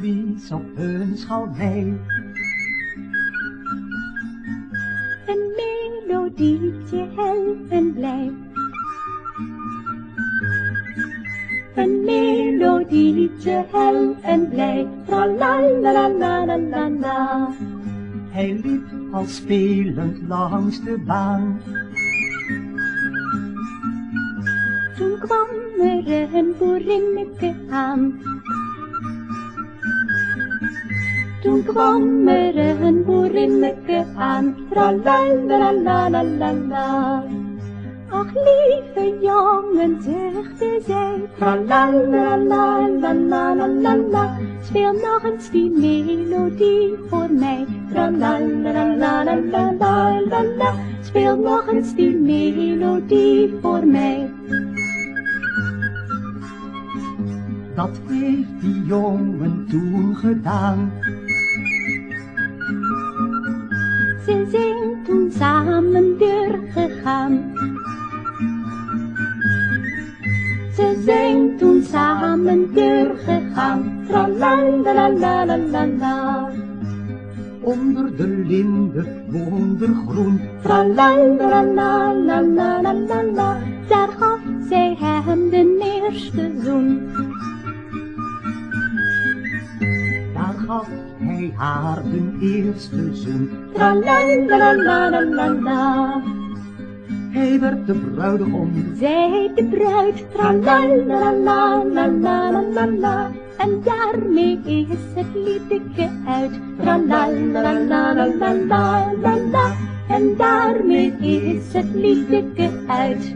Blies op hun Schalmei. Een melodietje hel en blij. Een melodietje hel en blij. Tra la la la la la la la. Hij liep al spelend langs de baan. Toen kwam er een boerinneke aan. Toen kwam er een boerinneke aan. Tra la la la la la la. Ach lieve jongen, zuchtte zij. Tra la la la la la la la la. Speel nog eens die melodie voor mij. Tra la la la la la la la la. Speel nog eens die melodie voor mij. Dat heeft die jongen toen gedaan. Ze zijn toen samen doorgegaan. Ze zijn toen samen doorgegaan. Tra la la la la la la la. Onder de linde woonde groen. Tra la la la la la la la la. Daar gaf zij hem de eerste zoen. Daar gaf hij haar de eerste zoen. Tra la la la la la la. Hij werd de bruidegom. Zij de bruid. Tra la la la la la la la la. En daarmee is het liedeke uit. Tra la la la la la la la la. En daarmee is het liedeke uit.